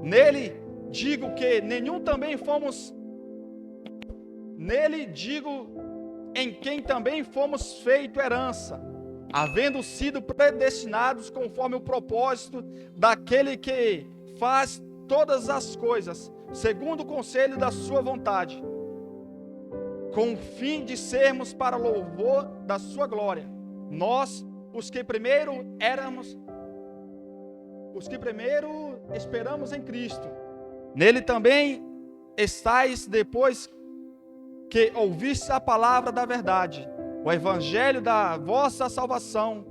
Nele digo que nenhum também fomos. Nele digo em quem também fomos feito herança, havendo sido predestinados conforme o propósito daquele que faz todas as coisas, segundo o conselho da sua vontade, com o fim de sermos para louvor da sua glória. Nós, os que primeiro esperamos em Cristo, nele também estáis depois que ouviste a palavra da verdade, o evangelho da vossa salvação,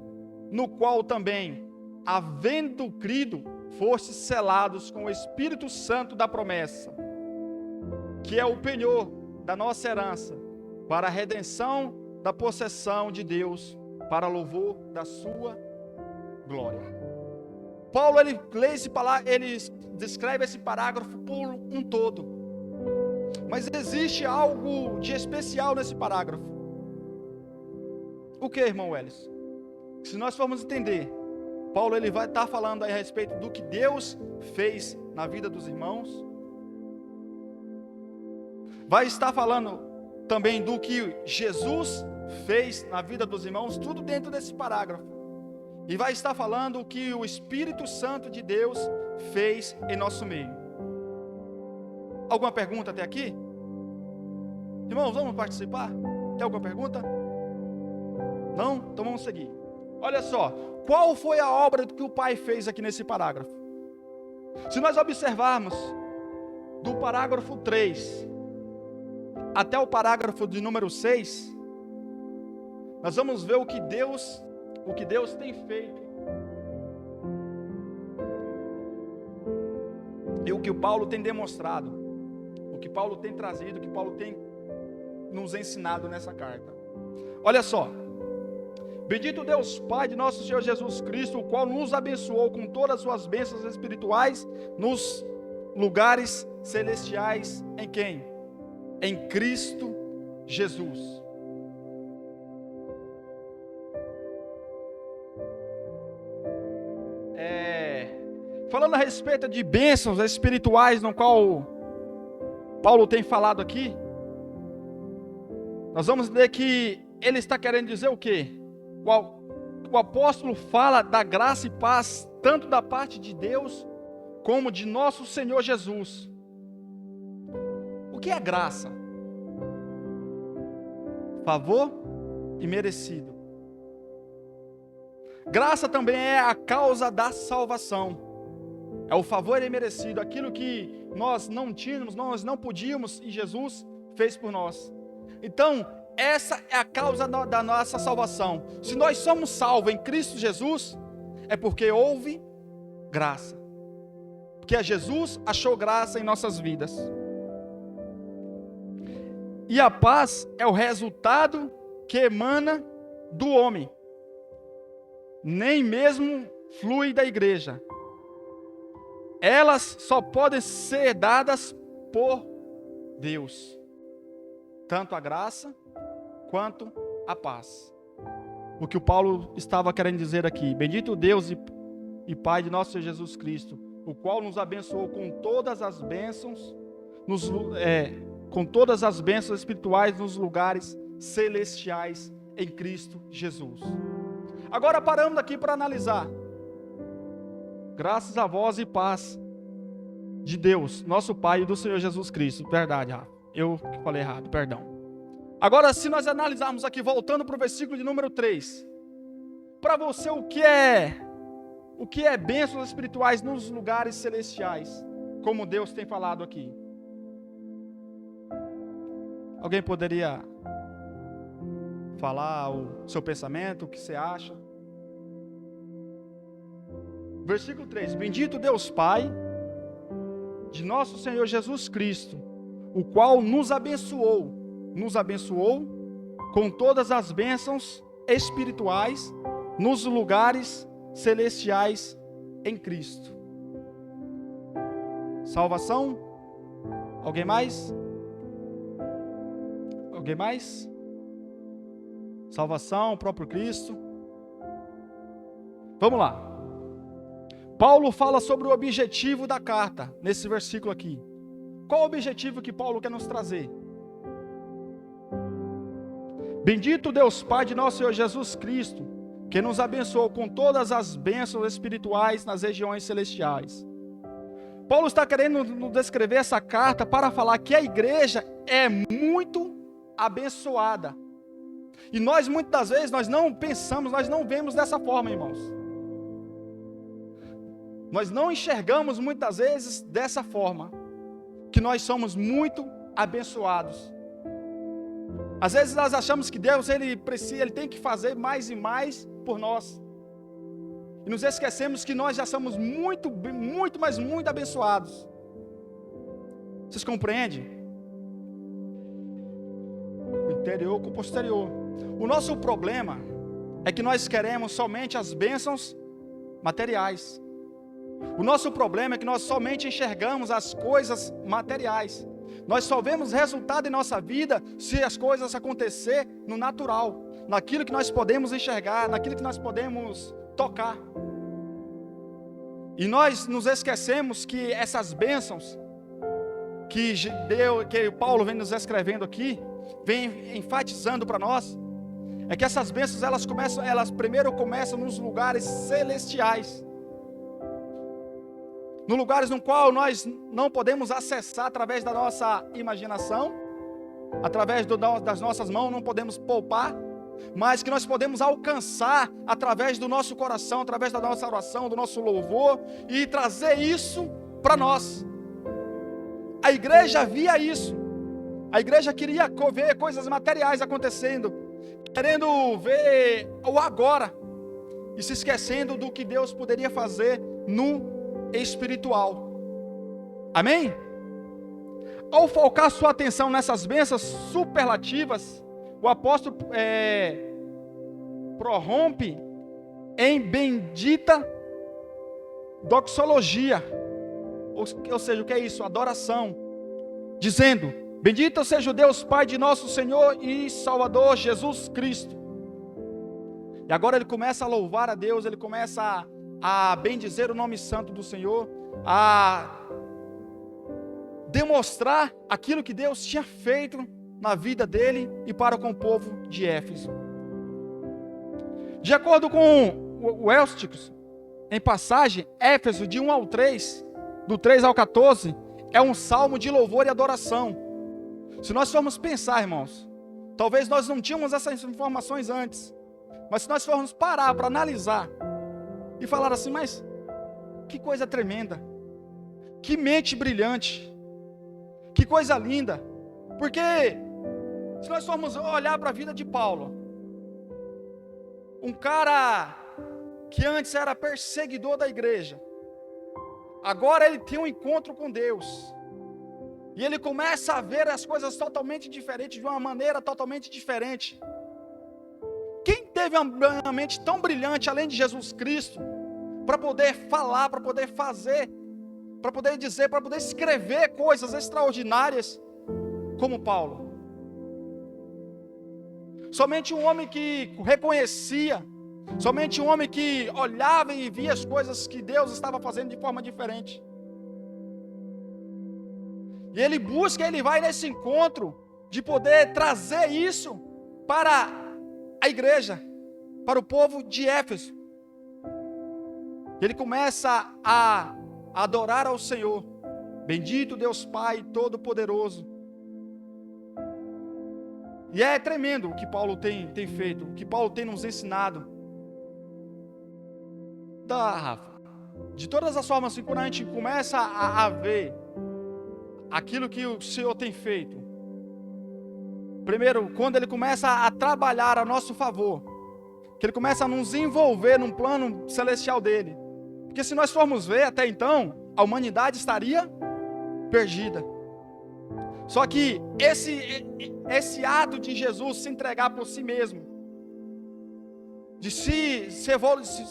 no qual também, havendo crido, fostes selados com o Espírito Santo da promessa, que é o penhor da nossa herança, para a redenção da possessão de Deus, para louvor da sua glória. Paulo, ele descreve esse parágrafo por um todo, mas existe algo de especial nesse parágrafo. O que, irmão Welles? Se nós formos entender, Paulo, ele vai estar falando aí a respeito do que Deus fez na vida dos irmãos, vai estar falando também do que Jesus fez na vida dos irmãos, tudo dentro desse parágrafo. E vai estar falando o que o Espírito Santo de Deus fez em nosso meio. Alguma pergunta até aqui? Irmãos, vamos participar? Tem alguma pergunta? Não? Então vamos seguir. Olha só, qual foi a obra que o Pai fez aqui nesse parágrafo? Se nós observarmos do parágrafo 3 até o parágrafo de número 6, nós vamos ver o que Deus tem feito. E o que o Paulo tem demonstrado, o que Paulo tem trazido, o que Paulo tem nos ensinado nessa carta. Olha só. Bendito Deus Pai de nosso Senhor Jesus Cristo, o qual nos abençoou com todas as suas bênçãos espirituais nos lugares celestiais. Em quem? Em Cristo Jesus. Falando a respeito de bênçãos espirituais, no qual Paulo tem falado aqui, nós vamos ver que ele está querendo dizer o quê? O apóstolo fala da graça e paz, tanto da parte de Deus, como de nosso Senhor Jesus. O que é graça? Favor imerecido. Graça também é a causa da salvação. É o favor imerecido, aquilo que nós não tínhamos, nós não podíamos, e Jesus fez por nós. Então, essa é a causa da nossa salvação. Se nós somos salvos em Cristo Jesus, é porque houve graça. Porque Jesus achou graça em nossas vidas. E a paz é o resultado que emana do homem. Nem mesmo flui da igreja. Elas só podem ser dadas por Deus. Tanto a graça quanto a paz. O que o Paulo estava querendo dizer aqui. Bendito Deus e Pai de nosso Senhor Jesus Cristo, o qual nos abençoou com todas as bênçãos, com todas as bênçãos espirituais nos lugares celestiais em Cristo Jesus. Agora paramos aqui para analisar. Graças a vós e paz de Deus, nosso Pai e do Senhor Jesus Cristo. Verdade, Rafa. Eu que falei errado, perdão. Agora, se nós analisarmos aqui, voltando para o versículo de número 3. Para você, o que é bênçãos espirituais nos lugares celestiais? Como Deus tem falado aqui. Alguém poderia falar o seu pensamento, o que você acha? Versículo 3. Bendito Deus Pai de nosso Senhor Jesus Cristo, o qual nos abençoou com todas as bênçãos espirituais nos lugares celestiais em Cristo. Salvação? Alguém mais? Alguém mais? Salvação, o próprio Cristo. Vamos lá. Paulo fala sobre o objetivo da carta, nesse versículo aqui. Qual o objetivo que Paulo quer nos trazer? Bendito Deus Pai de nosso Senhor Jesus Cristo, que nos abençoou com todas as bênçãos espirituais nas regiões celestiais. Paulo está querendo nos descrever essa carta para falar que a igreja é muito abençoada. E nós, muitas das vezes, nós não pensamos, nós não vemos dessa forma, irmãos. Nós não enxergamos, muitas vezes, dessa forma, que nós somos muito abençoados. Às vezes nós achamos que Deus, Ele tem que fazer mais e mais por nós. E nos esquecemos que nós já somos muito, mas muito abençoados. Vocês compreendem? O interior com o posterior. O nosso problema é que nós queremos somente as bênçãos materiais. O nosso problema é que nós somente enxergamos as coisas materiais. Nós só vemos resultado em nossa vida se as coisas acontecer no natural, naquilo que nós podemos enxergar, naquilo que nós podemos tocar. E nós nos esquecemos que essas bênçãos que Paulo vem nos escrevendo aqui, vem enfatizando para nós, é que essas bênçãos elas primeiro começam nos lugares celestiais. Nos lugares no qual nós não podemos acessar através da nossa imaginação, através das nossas mãos, não podemos poupar, mas que nós podemos alcançar através do nosso coração, através da nossa oração, do nosso louvor, e trazer isso para nós. A igreja via isso. A igreja queria ver coisas materiais acontecendo, querendo ver o agora, e se esquecendo do que Deus poderia fazer no espiritual. Amém? Ao focar sua atenção nessas bênçãos superlativas, o apóstolo prorrompe em bendita doxologia, ou seja, o que é isso? Adoração, dizendo: bendito seja o Deus Pai de nosso Senhor e Salvador Jesus Cristo. E agora ele começa a louvar a Deus, ele começa a bendizer o nome santo do Senhor, a demonstrar aquilo que Deus tinha feito na vida dele e para com o povo de Éfeso. De acordo com o Eusticos, em passagem, Éfeso de 1 ao 3, do 3 ao 14, é um salmo de louvor e adoração. Se nós formos pensar, irmãos, talvez nós não tínhamos essas informações antes, mas se nós formos parar para analisar e falar assim, mas que coisa tremenda, que mente brilhante, que coisa linda, porque se nós formos olhar para a vida de Paulo, um cara que antes era perseguidor da igreja, agora ele tem um encontro com Deus, e ele começa a ver as coisas totalmente diferentes, de uma maneira totalmente diferente. Quem teve uma mente tão brilhante, além de Jesus Cristo, para poder falar, para poder fazer, para poder dizer, para poder escrever coisas extraordinárias, como Paulo? Somente um homem que reconhecia, somente um homem que olhava e via as coisas que Deus estava fazendo de forma diferente. E ele busca, ele vai nesse encontro de poder trazer isso para a igreja, para o povo de Éfeso. Ele começa a adorar ao Senhor. Bendito Deus Pai Todo-Poderoso. E é tremendo o que Paulo tem feito, o que Paulo tem nos ensinado. Tá, Rafa. De todas as formas, assim, quando a gente começa a ver aquilo que o Senhor tem feito, primeiro, quando Ele começa a trabalhar a nosso favor, que Ele começa a nos envolver num plano celestial dEle, porque se nós formos ver até então, a humanidade estaria perdida. Só que esse ato de Jesus se entregar por si mesmo, de ser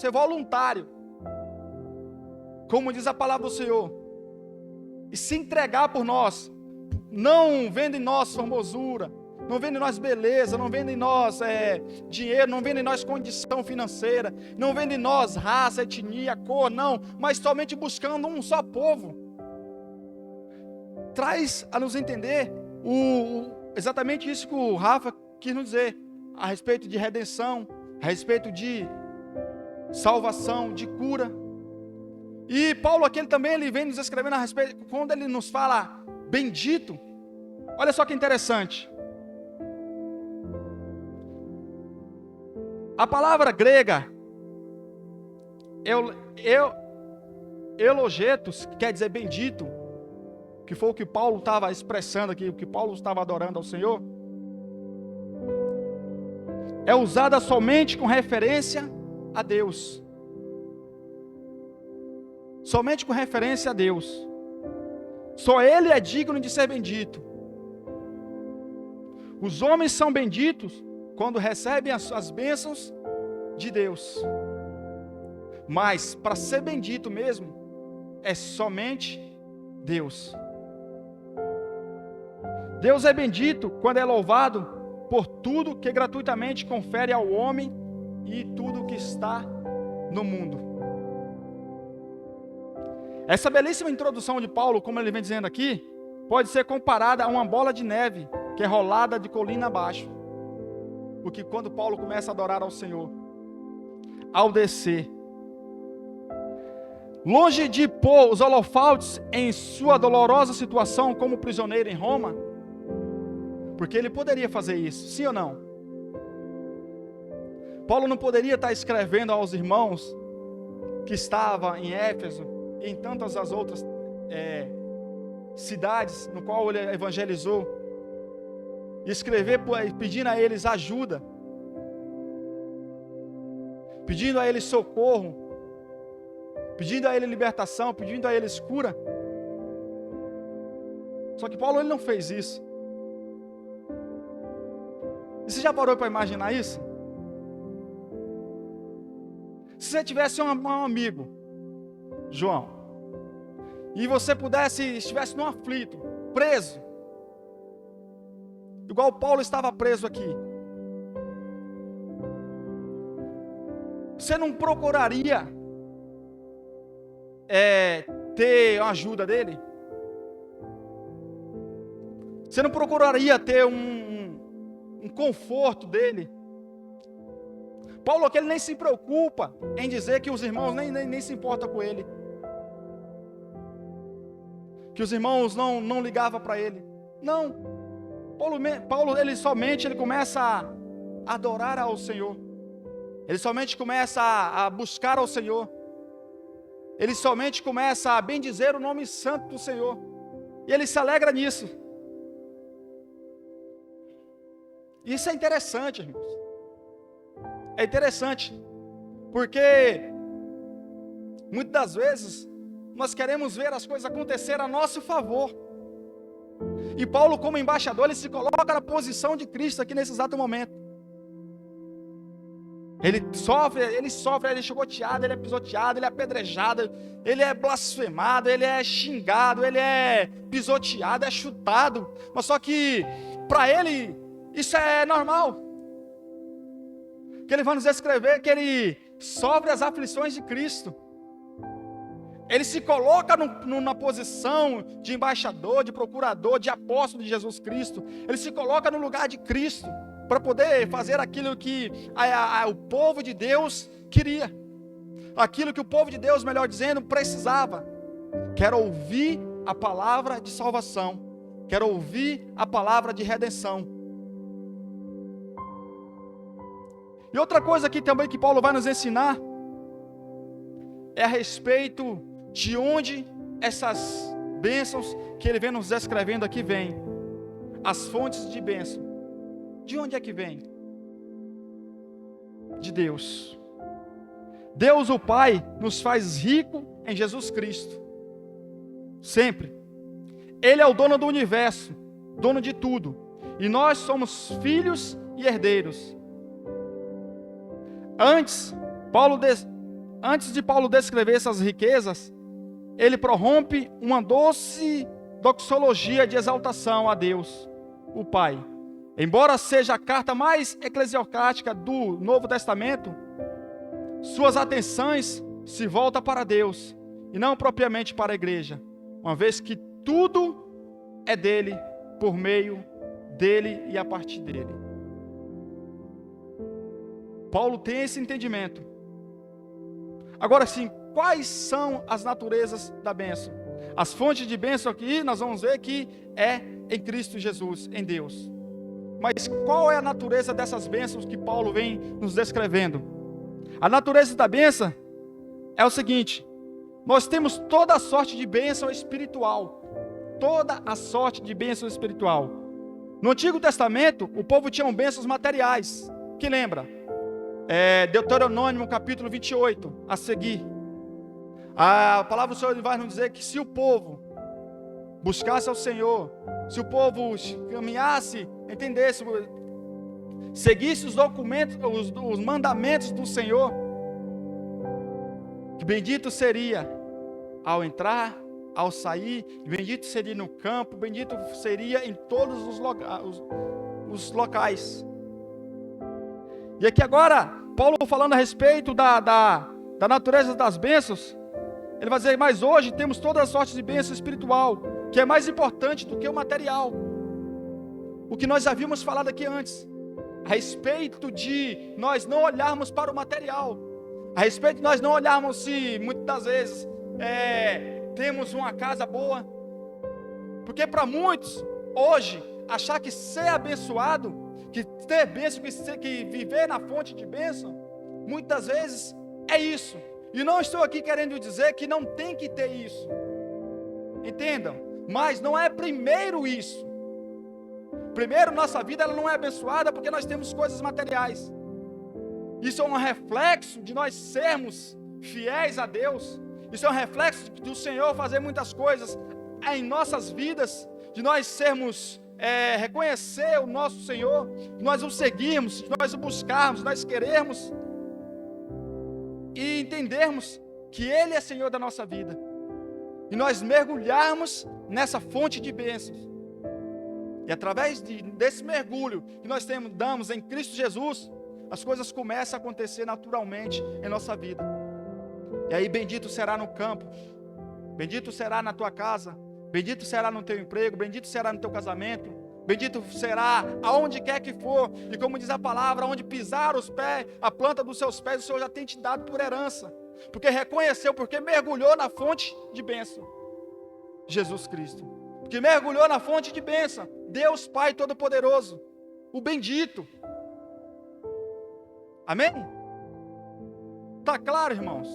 voluntário, como diz a palavra do Senhor, e se entregar por nós, não vendo em nós formosura, não vendo em nós beleza, não vendo em nós dinheiro, não vendo em nós condição financeira, não vendo em nós raça, etnia, cor, não, mas somente buscando um só povo. Traz a nos entender exatamente isso que o Rafa quis nos dizer, a respeito de redenção, a respeito de salvação, de cura. E Paulo aqui também ele vem nos escrevendo a respeito, quando ele nos fala bendito, olha só que interessante. A palavra grega, elogetos, que quer dizer bendito, que foi o que Paulo estava expressando aqui, o que Paulo estava adorando ao Senhor, é usada somente com referência a Deus. Somente com referência a Deus. Só Ele é digno de ser bendito. Os homens são benditos quando recebem as bênçãos de Deus. Mas para ser bendito mesmo, é somente Deus. Deus é bendito quando é louvado por tudo que gratuitamente confere ao homem e tudo que está no mundo. Essa belíssima introdução de Paulo, como ele vem dizendo aqui, pode ser comparada a uma bola de neve que é rolada de colina abaixo. Porque quando Paulo começa a adorar ao Senhor, ao descer, longe de pôr os holofotes em sua dolorosa situação como prisioneiro em Roma, porque ele poderia fazer isso, sim ou não? Paulo não poderia estar escrevendo aos irmãos que estavam em Éfeso e em tantas as outras cidades no qual ele evangelizou, e escrever pedindo a eles ajuda, pedindo a eles socorro, pedindo a eles libertação, pedindo a eles cura. Só que Paulo ele não fez isso. E você já parou para imaginar isso? Se você tivesse um amigo, João, e você estivesse num aflito, preso, igual Paulo estava preso aqui, você não procuraria ter a ajuda dele? Você não procuraria ter um conforto dele? Paulo aqui ele nem se preocupa em dizer que os irmãos nem se importam com ele, que os irmãos não ligavam para ele. Não, Paulo ele começa a adorar ao Senhor, ele somente começa a buscar ao Senhor, ele somente começa a bendizer o nome santo do Senhor, e ele se alegra nisso. Isso é interessante, irmãos. É interessante, porque muitas das vezes nós queremos ver as coisas acontecer a nosso favor. E Paulo, como embaixador, ele se coloca na posição de Cristo aqui nesse exato momento. Ele sofre, ele é chicoteado, ele é pisoteado, ele é apedrejado, ele é blasfemado, ele é xingado, ele é pisoteado, é chutado. Mas só que para ele isso é normal. Que ele vai nos escrever que ele sofre as aflições de Cristo. Ele se coloca na posição de embaixador, de procurador, de apóstolo de Jesus Cristo. Ele se coloca no lugar de Cristo para poder fazer aquilo que o povo de Deus queria. Aquilo que o povo de Deus, melhor dizendo, precisava. Quer ouvir a palavra de salvação. Quer ouvir a palavra de redenção. E outra coisa aqui também que Paulo vai nos ensinar é a respeito de onde essas bênçãos que ele vem nos descrevendo aqui vêm. As fontes de bênção. De onde é que vem? De Deus. Deus o Pai nos faz rico em Jesus Cristo. Sempre. Ele é o dono do universo, dono de tudo. E nós somos filhos e herdeiros. Antes de Paulo descrever essas riquezas, ele prorrompe uma doce doxologia de exaltação a Deus, o Pai. Embora seja a carta mais eclesiástica do Novo Testamento, suas atenções se voltam para Deus e não propriamente para a igreja, uma vez que tudo é dele, por meio dele e a partir dele. Paulo tem esse entendimento. Agora sim, quais são as naturezas da bênção? As fontes de bênção aqui, nós vamos ver que é em Cristo Jesus, em Deus. Mas qual é a natureza dessas bênçãos que Paulo vem nos descrevendo? A natureza da bênção é o seguinte: nós temos toda a sorte de bênção espiritual. Toda a sorte de bênção espiritual. No Antigo Testamento, o povo tinha bênçãos materiais. Que lembra? Deuteronômio capítulo 28, a seguir. A palavra do Senhor vai nos dizer que se o povo buscasse ao Senhor, se o povo caminhasse, entendesse, seguisse os documentos, os mandamentos do Senhor, que bendito seria ao entrar, ao sair, bendito seria no campo, bendito seria em todos os locais. E aqui agora, Paulo falando a respeito da natureza das bênçãos, ele vai dizer, mas hoje temos todas as sortes de bênção espiritual, que é mais importante do que o material. O que nós já havíamos falado aqui antes, a respeito de nós não olharmos para o material, a respeito de nós não olharmos se muitas das vezes temos uma casa boa, porque para muitos, hoje, achar que ser abençoado, que ter bênção, que viver na fonte de bênção, muitas vezes é isso. E não estou aqui querendo dizer que não tem que ter isso, entendam, mas não é primeiro isso. Primeiro, nossa vida ela não é abençoada porque nós temos coisas materiais. Isso é um reflexo de nós sermos fiéis a Deus. Isso é um reflexo do Senhor fazer muitas coisas em nossas vidas, de nós sermos, reconhecer o nosso Senhor, de nós o seguirmos, de nós o buscarmos, de nós querermos e entendermos que Ele é Senhor da nossa vida. E nós mergulharmos nessa fonte de bênçãos. E através desse mergulho que nós damos em Cristo Jesus, as coisas começam a acontecer naturalmente em nossa vida. E aí bendito será no campo, bendito será na tua casa, bendito será no teu emprego, bendito será no teu casamento, bendito será aonde quer que for. E como diz a palavra, onde pisar os pés, a planta dos seus pés, o Senhor já tem te dado por herança. Porque reconheceu, porque mergulhou na fonte de bênção, Jesus Cristo. Porque mergulhou na fonte de bênção, Deus Pai Todo-Poderoso, o bendito. Amém? Está claro, irmãos?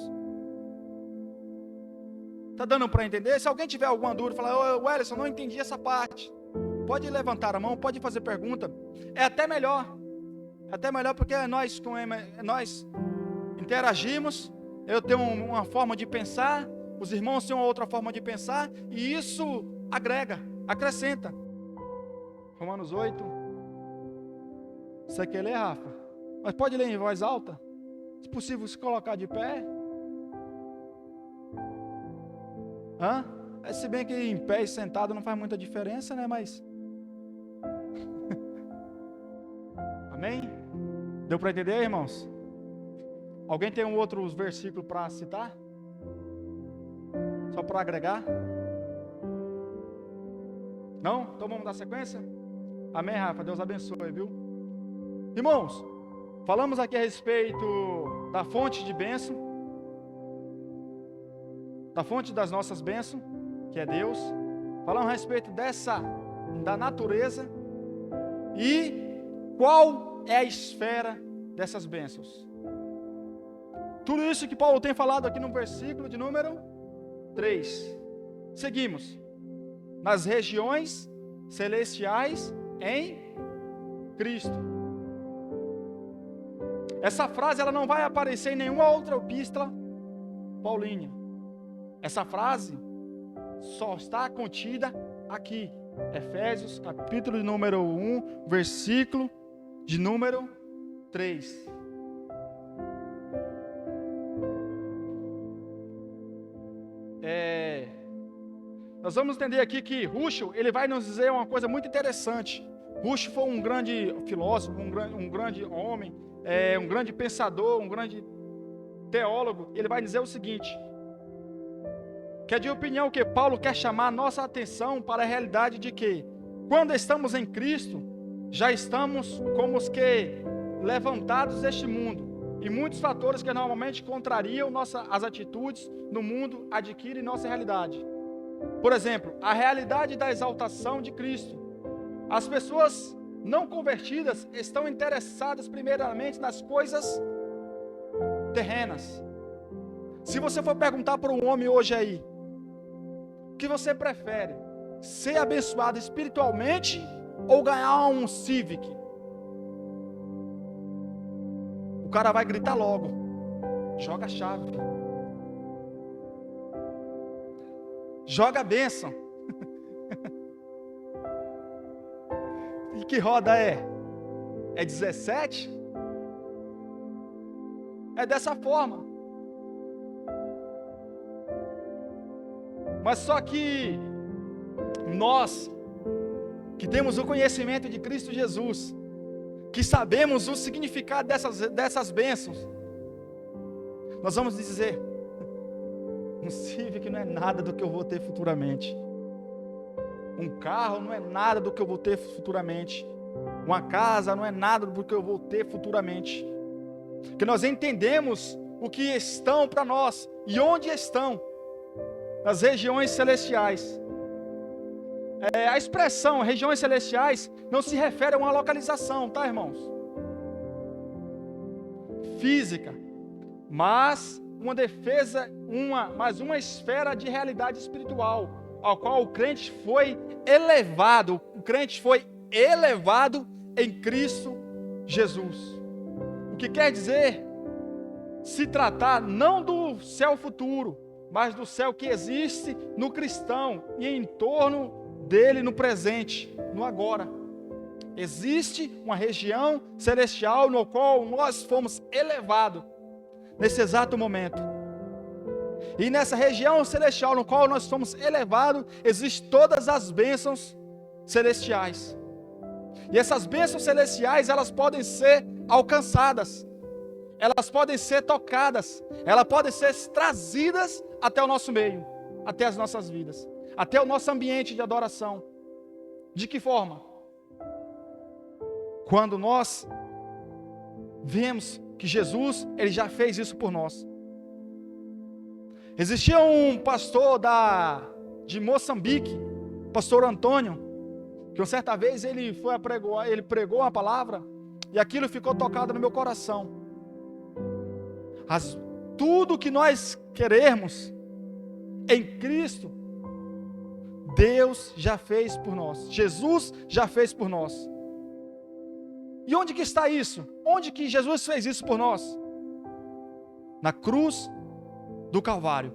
Está dando para entender? Se alguém tiver alguma dúvida, falar, Wellington, não entendi essa parte, pode levantar a mão, pode fazer pergunta. É até melhor porque nós interagimos. Eu tenho uma forma de pensar, os irmãos têm uma outra forma de pensar, e isso agrega, acrescenta. Romanos 8. Você quer ler, Rafa? Mas pode ler em voz alta? Se possível, se colocar de pé. Se bem que em pé e sentado não faz muita diferença, né? Mas amém? Deu para entender, irmãos? Alguém tem um outro versículo para citar? Só para agregar? Não? Então vamos dar sequência? Amém, Rafa? Deus abençoe, viu? Irmãos, falamos aqui a respeito da fonte de bênção, da fonte das nossas bênçãos, que é Deus. Falamos a respeito da natureza e qual é a esfera dessas bênçãos. Tudo isso que Paulo tem falado aqui no versículo de número 3. Seguimos. Nas regiões celestiais em Cristo. Essa frase ela não vai aparecer em nenhuma outra epístola paulina. Essa frase só está contida aqui. Efésios, capítulo de número 1, versículo de número 3. Nós vamos entender aqui que Ruschel, ele vai nos dizer uma coisa muito interessante. Rush foi um grande filósofo, um grande homem, um grande pensador, um grande teólogo. Ele vai dizer o seguinte, que é de opinião que Paulo quer chamar a nossa atenção para a realidade de que, quando estamos em Cristo, já estamos como os que levantados deste mundo, e muitos fatores que normalmente contrariam as atitudes no mundo adquirem nossa realidade. Por exemplo, a realidade da exaltação de Cristo. As pessoas não convertidas estão interessadas primeiramente nas coisas terrenas. Se você for perguntar para um homem hoje aí, o que você prefere? Ser abençoado espiritualmente ou ganhar um Civic? O cara vai gritar logo, joga a chave, joga a bênção. E que roda é? É 17? É dessa forma. Mas só que nós, que temos o conhecimento de Cristo Jesus, que sabemos o significado dessas bênçãos, nós vamos dizer, um Civic não é nada do que eu vou ter futuramente. Um carro não é nada do que eu vou ter futuramente. Uma casa não é nada do que eu vou ter futuramente. Que nós entendemos o que estão para nós e onde estão, nas regiões celestiais. A expressão regiões celestiais não se refere a uma localização, tá, irmãos? Física, mas uma defesa, uma esfera de realidade espiritual, ao qual o crente foi elevado em Cristo Jesus. O que quer dizer se tratar não do céu futuro, mas do céu que existe no cristão e em torno dele no presente, no agora. Existe uma região celestial no qual nós fomos elevados nesse exato momento. E nessa região celestial no qual nós fomos elevados, existem todas as bênçãos celestiais. E essas bênçãos celestiais, elas podem ser alcançadas, elas podem ser tocadas, elas podem ser trazidas até o nosso meio, até as nossas vidas, até o nosso ambiente de adoração. De que forma? Quando nós vemos que Jesus, ele já fez isso por nós. Existia um pastor de Moçambique, pastor Antônio, que uma certa vez ele pregou uma palavra e aquilo ficou tocado no meu coração. Tudo que nós queremos em Cristo, Deus já fez por nós. Jesus já fez por nós. E onde que está isso? Onde que Jesus fez isso por nós? Na cruz do Calvário.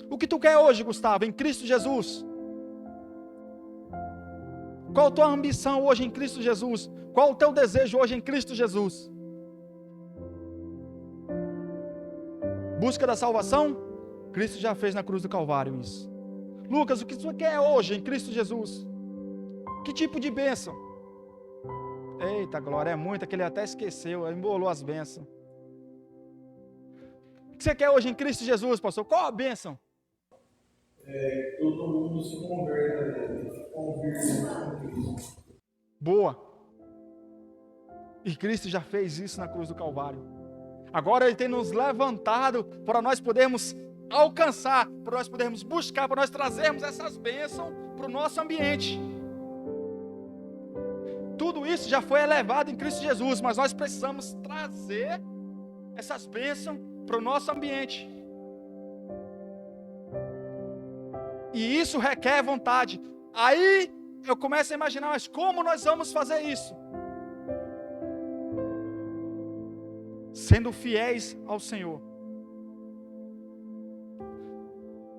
O que tu quer hoje, Gustavo, em Cristo Jesus? Qual a tua ambição hoje em Cristo Jesus? Qual o teu desejo hoje em Cristo Jesus? Busca da salvação? Cristo já fez na cruz do Calvário isso. Lucas, o que tu quer hoje em Cristo Jesus? Que tipo de bênção? Eita, glória, é muita que ele até esqueceu, embolou as bênçãos. O que você quer hoje em Cristo Jesus, pastor? Qual a bênção? Todo mundo se converte com Cristo. Boa. E Cristo já fez isso na cruz do Calvário. Agora Ele tem nos levantado para nós podermos alcançar, para nós podermos buscar, para nós trazermos essas bênçãos para o nosso ambiente. Tudo isso já foi elevado em Cristo Jesus, mas nós precisamos trazer essas bênçãos para o nosso ambiente. E isso requer vontade. Aí eu começo a imaginar, mas como nós vamos fazer isso? Sendo fiéis ao Senhor.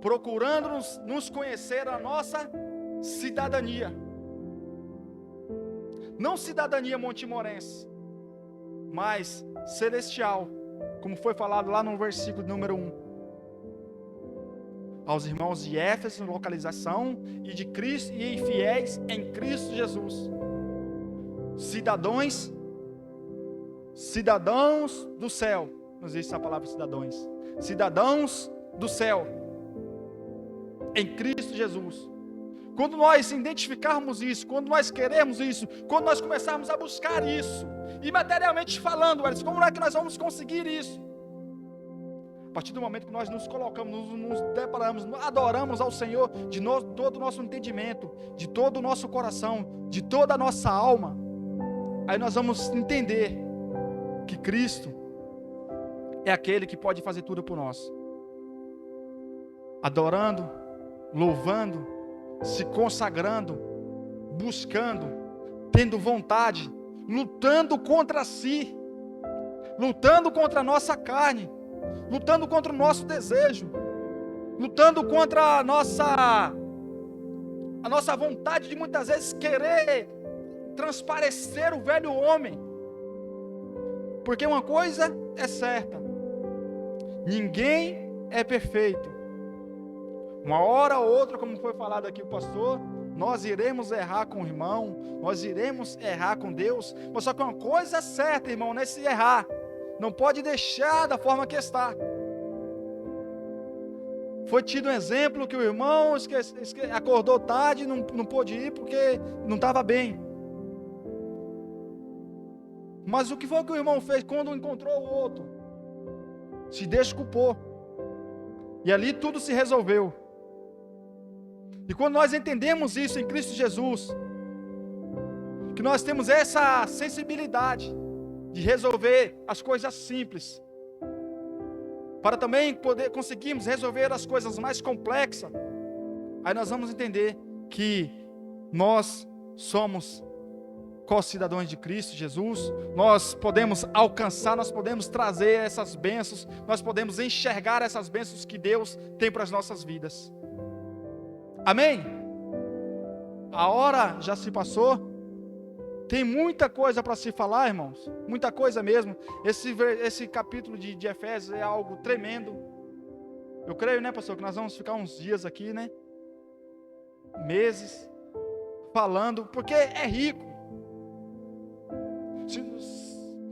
Procurando nos conhecer a nossa cidadania. Não cidadania montimorense, mas celestial, como foi falado lá no versículo número 1. aos irmãos de Éfeso, localização, e de Cristo e fiéis em Cristo Jesus. Cidadãos do céu. Não existe essa palavra cidadãos. Cidadãos do céu, em Cristo Jesus. Quando nós identificarmos isso, quando nós queremos isso, quando nós começarmos a buscar isso, e materialmente falando, como é que nós vamos conseguir isso? A partir do momento que nós nos colocamos, nos deparamos, adoramos ao Senhor de todo o nosso entendimento, de todo o nosso coração, de toda a nossa alma, aí nós vamos entender que Cristo é aquele que pode fazer tudo por nós. Adorando, louvando, se consagrando, buscando, tendo vontade, lutando contra si, lutando contra a nossa carne, lutando contra o nosso desejo, lutando contra a nossa vontade de muitas vezes querer transparecer o velho homem. Porque uma coisa é certa: ninguém é perfeito. Uma hora ou outra, como foi falado aqui o pastor, nós iremos errar com o irmão, nós iremos errar com Deus, mas só que uma coisa é certa, irmão, nesse errar, não pode deixar da forma que está. Foi tido um exemplo que o irmão acordou tarde, não pôde ir porque não estava bem. Mas o que foi que o irmão fez quando encontrou o outro? Se desculpou. E ali tudo se resolveu. E quando nós entendemos isso em Cristo Jesus, que nós temos essa sensibilidade de resolver as coisas simples, para também poder conseguirmos resolver as coisas mais complexas, aí nós vamos entender que nós somos co-cidadãos de Cristo Jesus, nós podemos alcançar, nós podemos trazer essas bênçãos, nós podemos enxergar essas bênçãos que Deus tem para as nossas vidas. Amém? A hora já se passou. Tem muita coisa para se falar, irmãos. Muita coisa mesmo. Esse capítulo de Efésios é algo tremendo. Eu creio, né, pastor, que nós vamos ficar uns dias aqui, né? Meses falando, porque é rico.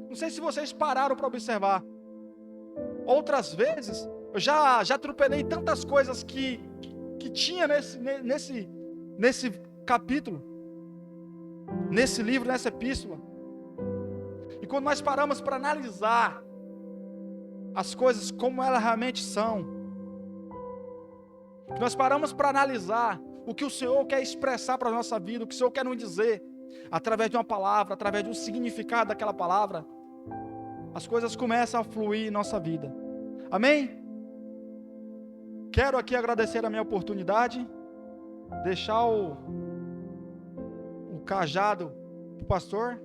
Não sei se vocês pararam para observar. Outras vezes, eu já atropelei tantas coisas que tinha nesse capítulo, nesse livro, nessa epístola. E quando nós paramos para analisar as coisas como elas realmente são, nós paramos para analisar o que o Senhor quer expressar para a nossa vida, o que o Senhor quer nos dizer, através de uma palavra, através do significado daquela palavra, as coisas começam a fluir em nossa vida. Amém? Quero aqui agradecer a minha oportunidade, deixar o cajado para o pastor.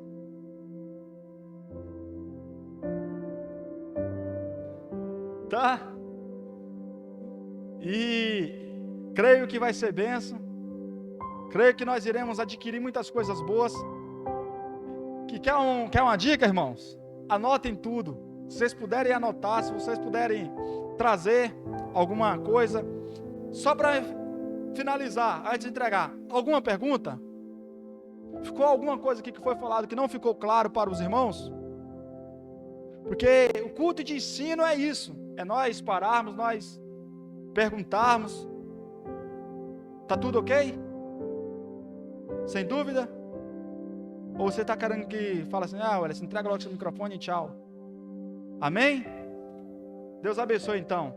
Tá? E creio que vai ser bênção. Creio que nós iremos adquirir muitas coisas boas. Quer uma dica, irmãos? Anotem tudo. Se vocês puderem anotar, se vocês puderem trazer alguma coisa. Só para finalizar, antes de entregar, alguma pergunta? Ficou alguma coisa aqui que foi falado que não ficou claro para os irmãos? Porque o culto de ensino é isso. É nós pararmos, nós perguntarmos. Tá tudo ok? Sem dúvida? Ou você está querendo que fale assim, olha, se entrega logo seu microfone e tchau. Amém? Deus abençoe então.